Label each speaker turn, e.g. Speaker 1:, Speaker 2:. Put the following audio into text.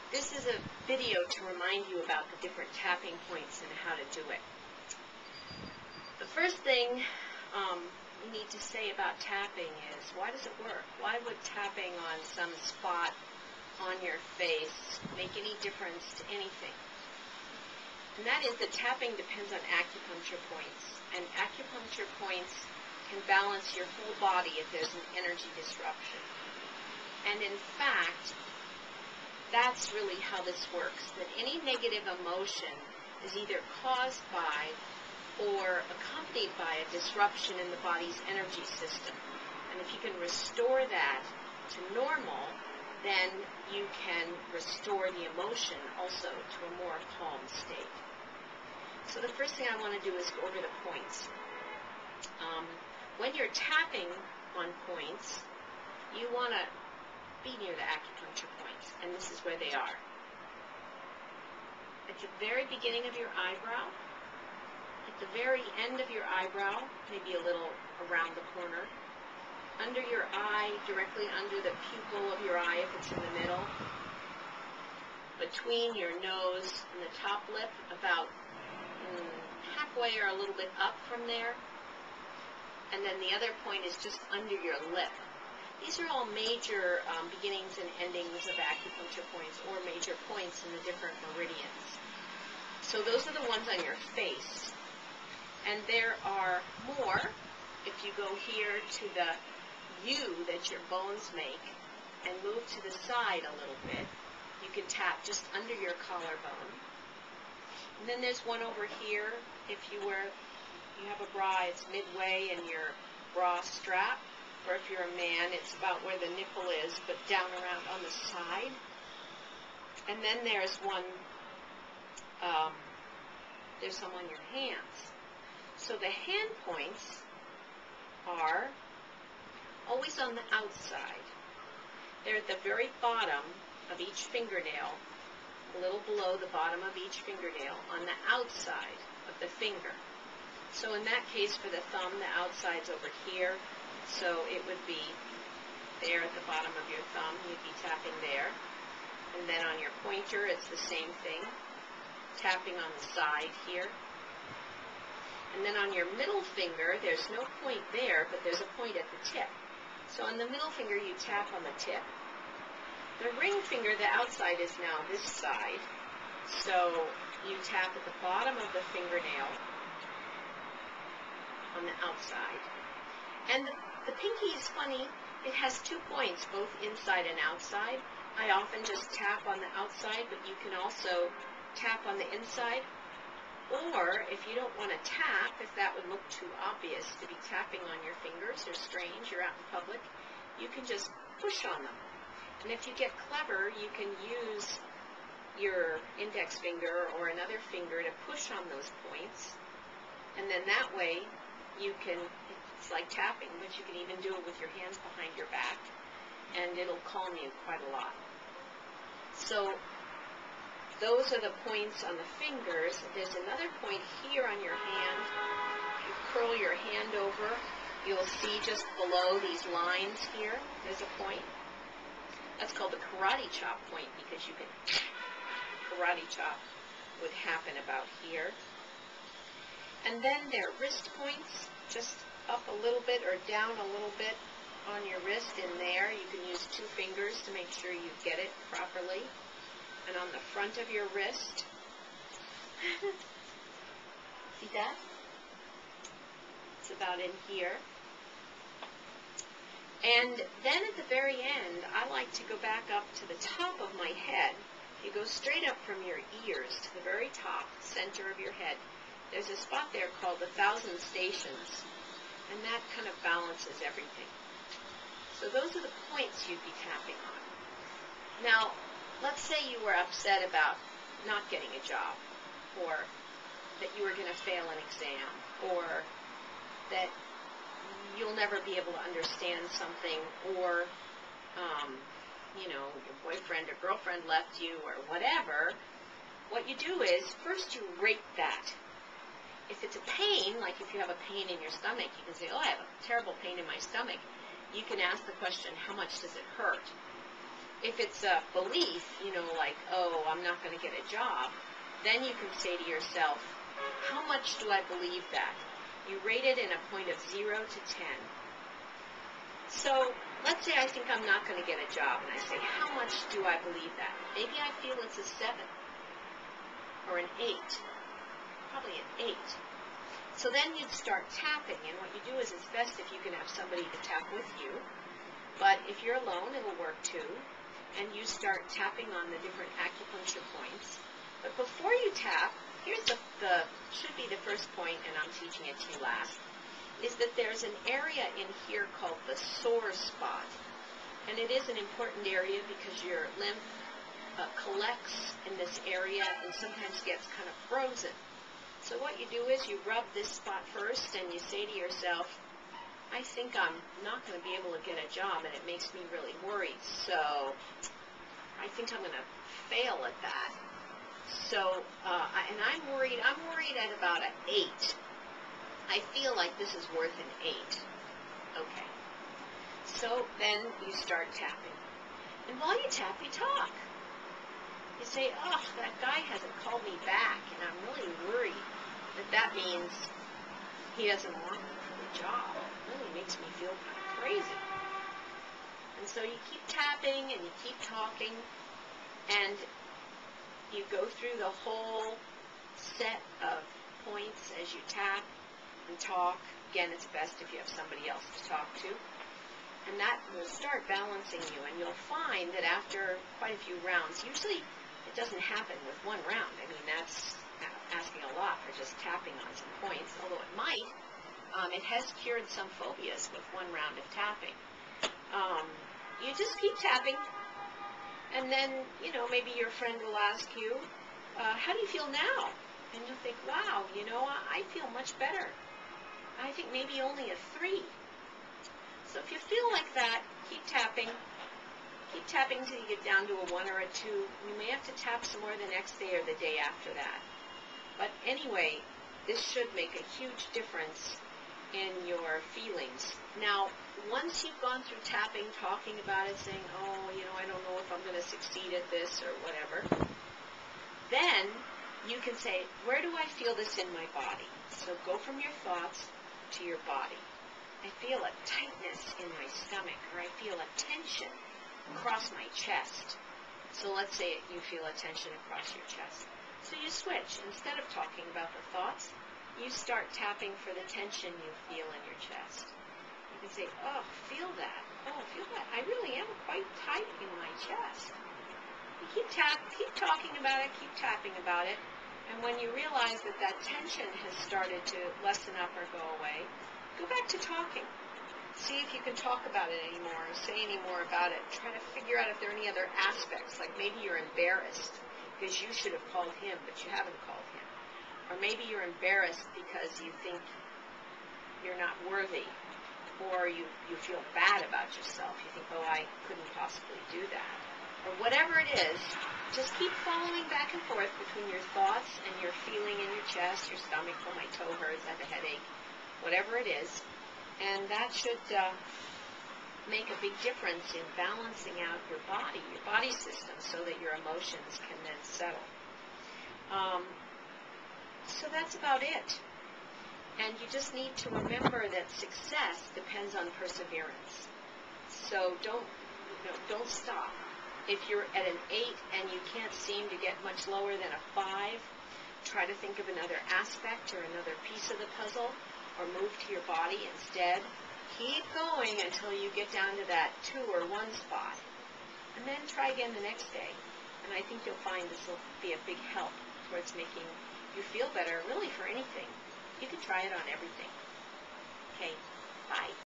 Speaker 1: This is a video to remind you about the different tapping points and how to do it. The first thing we need to say about tapping is, why does it work? Why would tapping on some spot on your face make any difference to anything? And that is that tapping depends on acupuncture points, and acupuncture points can balance your whole body if there's an energy disruption. And in fact, that's really how this works, that any negative emotion is either caused by or accompanied by a disruption in the body's energy system. And if you can restore that to normal, then you can restore the emotion also to a more calm state. So the first thing I want to do is go over the points. When you're tapping on points, you want to be near the acupuncture points, and this is where they are. At the very beginning of your eyebrow, at the very end of your eyebrow, maybe a little around the corner, under your eye, directly under the pupil of your eye if it's in the middle, between your nose and the top lip, about halfway or a little bit up from there, and then the other point is just under your lip. These are all major beginnings and endings of acupuncture points, or major points in the different meridians. So those are the ones on your face. And there are more. If you go here to the U that your bones make and move to the side a little bit, you can tap just under your collarbone. And then there's one over here. If you have a bra, it's midway in your bra strap. Or if you're a man, it's about where the nipple is, but down around on the side. And then there's some on your hands. So the hand points are always on the outside. They're at the very bottom of each fingernail, a little below the bottom of each fingernail, on the outside of the finger. So in that case, for the thumb, the outside's over here. So it would be there at the bottom of your thumb, you'd be tapping there. And then on your pointer, it's the same thing, tapping on the side here. And then on your middle finger, there's no point there, but there's a point at the tip. So on the middle finger, you tap on the tip. The ring finger, the outside, is now this side. So you tap at the bottom of the fingernail on the outside. And the pinky is funny. It has 2 points, both inside and outside. I often just tap on the outside, but you can also tap on the inside. Or, if you don't want to tap, if that would look too obvious to be tapping on your fingers, or strange, you're out in public, you can just push on them. And if you get clever, you can use your index finger or another finger to push on those points. And then that way, you can, it's like tapping, but you can even do it with your hands behind your back, and it'll calm you quite a lot. So those are the points on the fingers. There's another point here on your hand. If you curl your hand over, you'll see just below these lines here, there's a point. That's called the karate chop point, because you can karate chop would happen about here. And then there are wrist points, just up a little bit or down a little bit on your wrist in there. You can use 2 fingers to make sure you get it properly. And on the front of your wrist, see that? It's about in here. And then at the very end, I like to go back up to the top of my head. You go straight up from your ears to the very top, center of your head. There's a spot there called the 1,000 Stations, and that kind of balances everything. So those are the points you'd be tapping on. Now, let's say you were upset about not getting a job, or that you were going to fail an exam, or that you'll never be able to understand something, or, your boyfriend or girlfriend left you, or whatever. What you do is, first you rate that. If it's a pain, like if you have a pain in your stomach, you can say, oh, I have a terrible pain in my stomach. You can ask the question, how much does it hurt? If it's a belief, like, oh, I'm not going to get a job, then you can say to yourself, how much do I believe that? You rate it in a point of 0 to 10. So let's say I think I'm not going to get a job, and I say, how much do I believe that? Maybe I feel it's a 7 or an 8, probably an 8. So then you'd start tapping, and what you do is it's best if you can have somebody to tap with you, but if you're alone, it'll work too, and you start tapping on the different acupuncture points. But before you tap, here's should be the first point, and I'm teaching it to you last, is that there's an area in here called the sore spot. And it is an important area because your lymph collects in this area and sometimes gets kind of frozen. So what you do is you rub this spot first and you say to yourself, I think I'm not going to be able to get a job and it makes me really worried. So I think I'm going to fail at that. So, and I'm worried at about an 8. I feel like this is worth an 8. Okay. So then you start tapping. And while you tap, you talk. You say, oh, that guy hasn't called me back, and I'm really worried that means he doesn't want me for the job. It really makes me feel kind of crazy. And so you keep tapping and you keep talking, and you go through the whole set of points as you tap and talk. Again, it's best if you have somebody else to talk to. And that will start balancing you, and you'll find that after quite a few rounds, usually it doesn't happen with one round. I mean, that's asking a lot for just tapping on some points, although it might. It has cured some phobias with one round of tapping. You just keep tapping, and then, maybe your friend will ask you, how do you feel now? And you'll think, wow, I feel much better. I think maybe only a 3. So if you feel like that, keep tapping. Keep tapping until you get down to a 1 or a 2. You may have to tap some more the next day or the day after that. But anyway, this should make a huge difference in your feelings. Now, once you've gone through tapping, talking about it, saying, oh, I don't know if I'm going to succeed at this or whatever, then you can say, where do I feel this in my body? So go from your thoughts to your body. I feel a tightness in my stomach, or I feel a tension across my chest. So let's say you feel a tension across your chest. So you switch. Instead of talking about the thoughts, you start tapping for the tension you feel in your chest. You can say, oh, feel that. Oh, feel that. I really am quite tight in my chest. You keep talking about it, keep tapping about it, and when you realize that that tension has started to lessen up or go away, go back to talking. See if you can talk about it anymore, or say any more about it. Try to figure out if there are any other aspects, like maybe you're embarrassed because you should have called him, but you haven't called him. Or maybe you're embarrassed because you think you're not worthy, or you feel bad about yourself. You think, oh, I couldn't possibly do that. Or whatever it is, just keep following back and forth between your thoughts and your feeling in your chest, your stomach, oh, my toe hurts, I have a headache, whatever it is. And that should make a big difference in balancing out your body system, so that your emotions can then settle. So that's about it. And you just need to remember that success depends on perseverance. So don't stop. If you're at an 8 and you can't seem to get much lower than a 5, try to think of another aspect or another piece of the puzzle, or move to your body instead. Keep going until you get down to that 2 or 1 spot. And then try again the next day. And I think you'll find this will be a big help towards making you feel better, really for anything. You can try it on everything. Okay, bye.